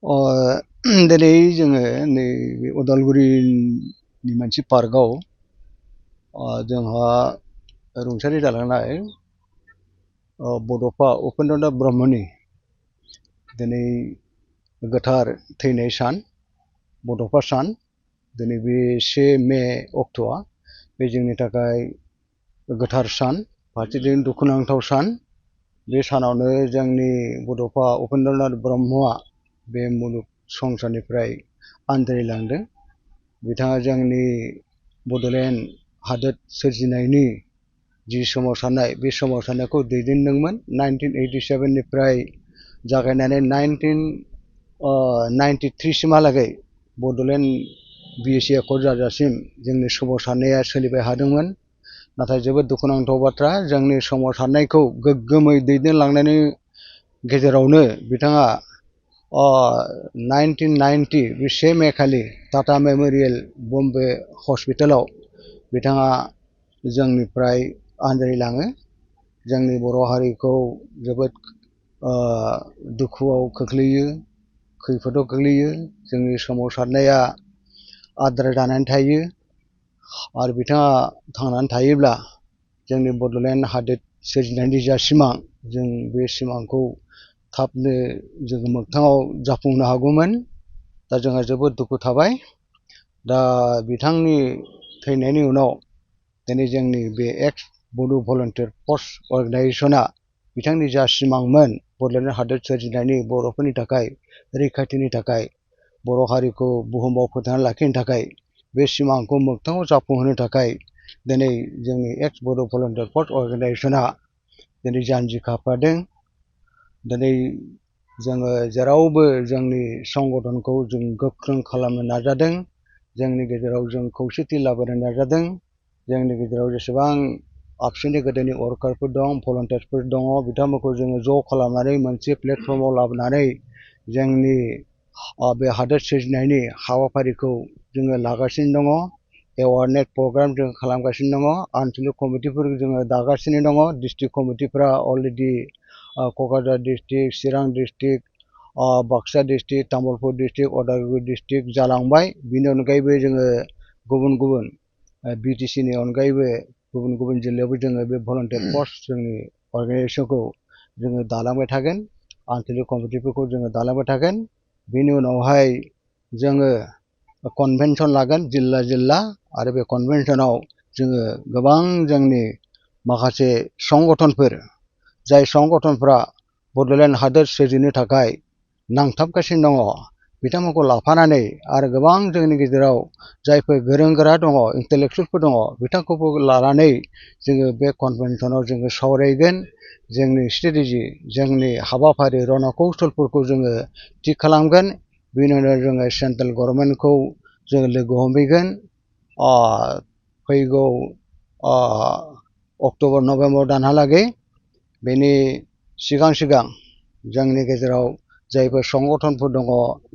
दिनै जोङो नैबे उदालगुरिनि मोनसे पार्कआव जोंहा रुंसारि जालांनाय बड'फा उपेन्द्रनाथ ब्रह्मनि दिनै गोथार थैनाय सान बड'फा सान दिनै बे 1 मे अक्ट'आ बे जोंनि थाखाय गोथार सान फारसेथिं दुखुनांथाव सान बे सानावनो जोंनि बड'फा उपेन्द्रनाथ ब्रह्मआ बे मुलुग संसारनिफ्राय आनज्रायलांदों। बिथाङा जोंनि बड'लेण्ड हादोर सोरजिनायनि जि सोमावसारनाय बे सोमावसारनायखौ दैदेनदोंमोन 1987 निफ्राय जागायनानै 1993 सिमहालागै बड'लेण्ड BSC एकर्ड जाजासिम जोंनि सोमावसारनाया सोलिबाय थादोंमोन। नाथाय जोबोद दुखुनांथाव बाथ्रा जोंनि सोमावसारनायखौ गोग्गोमै दैदेनलांनायनि गेजेरावनो बिथाङा 1990 बे 1 मे खालि टाटा मेम'रियेल बम्बे हस्पिटालाव बिथाङा जोंनिफ्राय आनज्रायलाङो। जोंनि बर' हारिखौ जोबोद दुखुआव खोख्लैयो, खैफोदाव गोग्लैयो। जोंनि सोमावसारनाया आद्रा जानानै थायो आरो बिथाङा थांनानै थायोब्ला जोंनि बड'लेण्ड हादोर सोरजिनायनि जा सिमां जों बे सिमांखौ थाबनो जोङो मोगथाङाव जाफुंहोनो हागौमोन। दा जोंहा जोबोद दुखु थाबाय। दा बिथांनि थैनायनि उनाव दिनै जोंनि बे एक्स बड' भलन्टियार फर्स अर्गेनाइजेसना बिथांनि जा सिमांमोन बड'लेण्ड हादोर सोरजिनायनि बर'फोरनि थाखाय रैखाथिनि थाखाय बर' हारिखौ बुहुमाव फोथांना लाखिनो थाखाय बे सिमांखौ मोगथाङाव जाफुंहोनो थाखाय दिनै जोंनि एक्स बड' भलन्टियार फर्स अर्गेनाइजेसना दिनै जानजि खाफ्रादों। दिनै जोङो जेरावबो जोंनि संगठनखौ जों गोख्रों खालामनो नाजादों। जोंनि गेजेराव जों खौसेथि लाबोनो नाजादों। जोंनि गेजेराव जेसेबां आबसुनि गोदोनि वर्कारफोर दं, भलन्टियार्सफोर दङ, बिथांमोनखौ जोङो ज' खालामनानै मोनसे प्लेटफर्माव लाबोनानै जोंनि बे हादोर सोरजिनायनि हाबाफारिखौ जोङो लागासिनो दङ। एवारनेस प्रग्राम जों खालामगासिनो दङ। आनसलिक कमिटिफोर जोङो दागासिनो दङ। डिस्ट्रिक्ट कमिटिफ्रा already Kokrajhar district, Chirang district, Baksa district, Tamulpur district, Udalguri district जालांबाय। बिनि अनगायैबो जोङो गुबुन गुबुन BTCनि अनगायैबो गुबुन गुबुन जिल्लायावबो जोङो बे भलन्टियार फर्स जोंनि अर्गेनाइजेसनखौ जोङो दालांबाय थागोन। आनसलिक कमिटिफोरखौ जोङो दालांबाय थागोन। बेनि उनावहाय जोङो कनभेनसन लागोन जिल्ला जिल्ला आरो बे कनभेनसनाव जोङो गोबां जोंनि माखासे संगठनफोर जाय संगठनफ्रा बड'लेण्ड हादोर सोरजिनो थाखाय नांथाबगासिनो दङ बिथांमोनखौ लाफानानै आरो गोबां जोंनि गेजेराव जायफोर गोरों गोरा दङ, इन्टेलेक्सुयेलफोर दङ बिथांखौबो लानानै जोङो बे कनभेनसनाव जोङो सावरायगोन। जोंनि स्ट्रेटेजि, जोंनि हाबाफारि रनकौसलफोरखौ जोङो थि खालामगोन। बेनि उनाव जोङो सेन्ट्रेल गभर्नमेन्टखौ जोङो लोगो हमहैगोन। फैगौ अक्ट'बर नभेम्बर दानहालागै। बेनि सिगां जोंनि गेजेराव जायफोर संगठनफोर दङ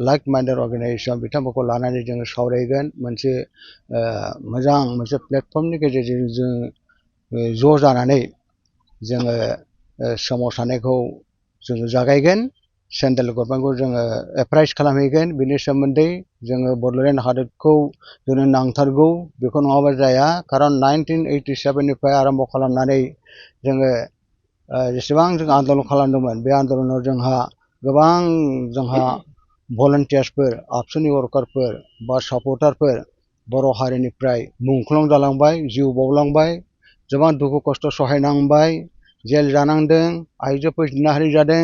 लाइक माइन्डेड अर्गेनाइजेसन बिथांमोनखौ लानानै जोङो सावरायगोन। मोनसे मोजां मोनसे प्लेटफर्मनि गेजेरजों जों ज' जानानै जोङो सोमावसारनायखौ जोङो जागायगोन। सेन्ट्रेल गभर्नमेन्टखौ जोङो एप्राइज खालामहैगोन। बिनि सोमोन्दै जोङो बड'लेण्ड हादोरखौ जोंनो नांथारगौ, बेखौ नङाबा जाया। खारन 1987 निफ्राय आरम्भ खालामनानै जोङो जेसेबां जों आन्दलन खालामदोंमोन बे आन्दलनाव जोंहा भलन्टियार्सफोर, आबसुनि वर्कारफोर बा सापर्टारफोर बर' हारिनिफ्राय मुंख्लं जालांबाय, जिउ बावलांबाय, गोबां दुखु खस्थ' सहायनांबाय, जेल जानांदों, आइजोफोर जिनाहारि जादों।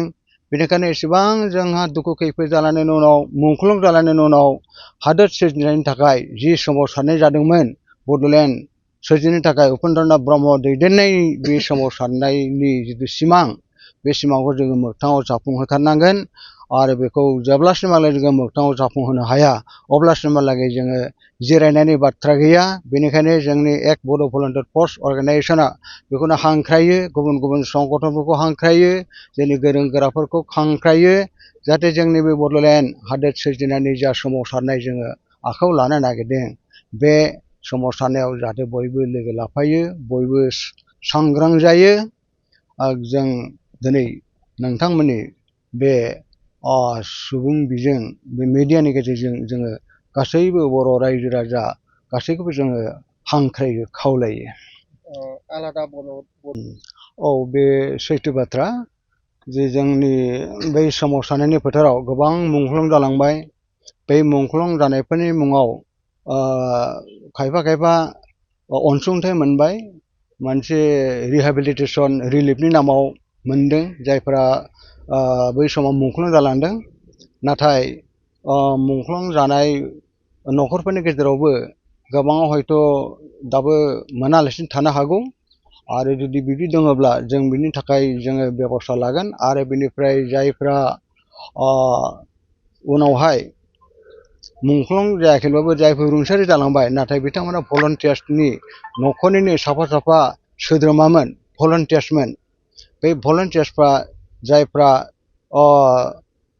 बेनिखायनो एसेबां जोंहा दुखु खैफोद जालांनायनि उनाव, मुंख्लं जालांनायनि उनाव हादोर सोरजिनायनि थाखाय जि सोमावसारनाय जादोंमोन बड'लेण्ड सोरजिनो थाखाय उपेन्द्रनाथ ब्रह्म दैदेननाय बे सोमावसारनायनि जिथु सिमां बे सिमांखौ जोङो मोगथाङाव जाफुंहोथारनांगोन। आरो बेखौ जेब्लासिमहालागै जोङो मोगथाङाव जाफुंहोनो हाया अब्लासिमहालागै जोङो जिरायनायनि बाथ्रा गैया। बेनिखायनो जोंनि एक्ट बड' भलन्टियार फर्स अर्गेनाइजेसना बेखौनो हांख्रायो, गुबुन गुबुन संगठनफोरखौ हांख्रायो, जोंनि गोरों गोराफोरखौ हांख्रायो, जाहाथे जोंनि बे बड'लेण्ड हादोर सोरजिनायनि जा सोमावसारनाय जोङो आखायाव लानो नागिरदों बे सोमावसारनायाव जाहाथे बयबो लोगो लाफायो, बयबो सांग्रां जायो। जों दिनै नोंथांमोननि बे सुबुं बिजों बे मिडियानि गेजेरजों जोङो गासैबो बर' रायजो राजा गासैखौबो जोङो हांख्रायो खावलायो। आलादा बे सैथो बाथ्रा जे जोंनि बै सोमावसारनायनि फोथाराव गोबां मुंख्लं जालांबाय। बे मुंख्लं जानायफोरनि मुङाव खायफा खायफा अनसुंथाइ मोनबाय, मोनसे रिहेबिलिटेसन रिलिफनि नामाव मोनदों जायफोरा बै समाव मुंख्लं जालांदों। नाथाय मुंख्लं जानाय न'खरफोरनि गेजेरावबो गोबाङा हयथ' दाबो मोनालासिनो थानो हागौ। आरो जुदि बिदि दङब्ला जों बिनि थाखाय जोङो बेबस्था लागोन। आरो बिनिफ्राय जायफ्रा उनावहाय मुंख्लं जायाखैब्लाबो जायफोर रुंसारि जालांबाय नाथाय बिथांमोना भलन्टियार्सनि न'खरनिनो साफा साफा सोद्रोमामोन, भलन्टियार्समोन। बे भलन्टियार्सफ्रा जायफ्रा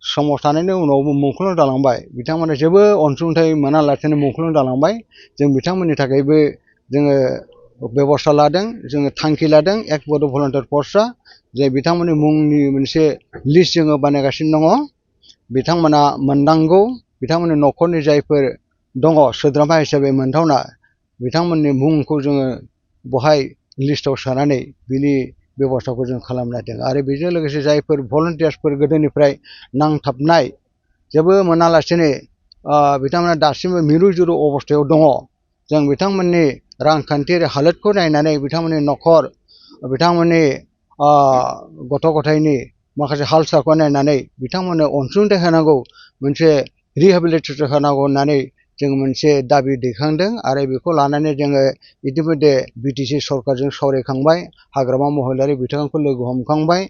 सोमावसारनायनि उनावबो मुंख्लं जालांबाय बिथांमोना जेबो अनसुंथाइ मोनालासिनो मुंख्लं जालांबाय। जों बिथांमोननि थाखायबो जोङो बेबस्था लादों, जोङो थांखि लादों एक बड' भलन्टियार फर्सआ जे बिथांमोननि मुंनि मोनसे लिस्ट जोङो बानायगासिनो दङ। बिथांमोना मोननांगौ, बिथांमोननि न'खरनि जायफोर दङ सोद्रोमा हिसाबै मोनथावना बिथांमोननि मुंखौ जोङो बहाय लिस्टआव सोनानै बिनि बेबस्थाखौ जों खालामलायदों। आरो बेजों लोगोसे जायफोर भलन्टियार्सफोर गोदोनिफ्राय नांथाबनाय जेबो मोनालासिनो बिथांमोना दासिमबो मिरु जिरु अबस्थायाव दङ, जों बिथांमोननि रांखान्थियारि हालोदखौ नायनानै बिथांमोननि न'खर, बिथांमोननि गथ' गथायनि माखासे हाल सालखौ नायनानै बिथांमोननो अनसुंथाइ होनांगौ, मोनसे रिहेबिलिटेसन होनांगौ होननानै जों मोनसे दाबि दैखांदों। आरो बेखौ लानानै जोङो इतिमध्य बिटिसि सरकारजों सावरायखांबाय, हाग्रामा महिलारि बिथांखौ लोगो हमखांबाय,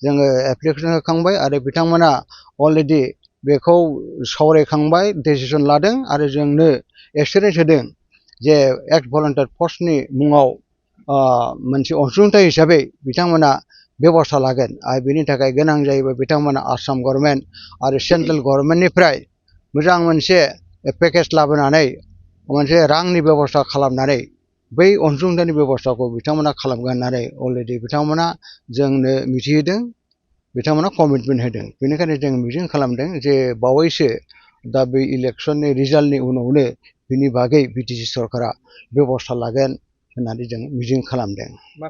जोङो एप्लिकेसन होखांबाय आरो बिथांमोना अलरेडि बेखौ सावरायखांबाय, डिसिसन लादों आरो जोंनो एसुरेन्स होदों जे एक्ट भलन्टियार फर्सनि मुङाव मोनसे अनसुंथाइ हिसाबै बिथांमोना बेबस्था लागोन। आरो बेनि थाखाय गोनां जायोबा बिथांमोना आसाम गभर्नमेन्ट आरो सेन्ट्रेल गभर्नमेन्टनिफ्राय मोजां मोनसे पेकेज लाबोनानै मोनसे रांनि बेबस्था खालामनानै बै अनसुंथाइनि बेबस्थाखौ बिथांमोना खालामगोन होननानै अलरेडि बिथांमोना जोंनो मिथिहोदों, बिथांमोना कमिटमेन्ट होदों। बेनिखायनो जों मिजिं खालामदों जे बावैसो दा बे इलेक्सननि रिजाल्टनि उनावनो बिनि बागै बिटिसि सरकारा बेबस्था लागोन होननानै जों मिजिं खालामदों।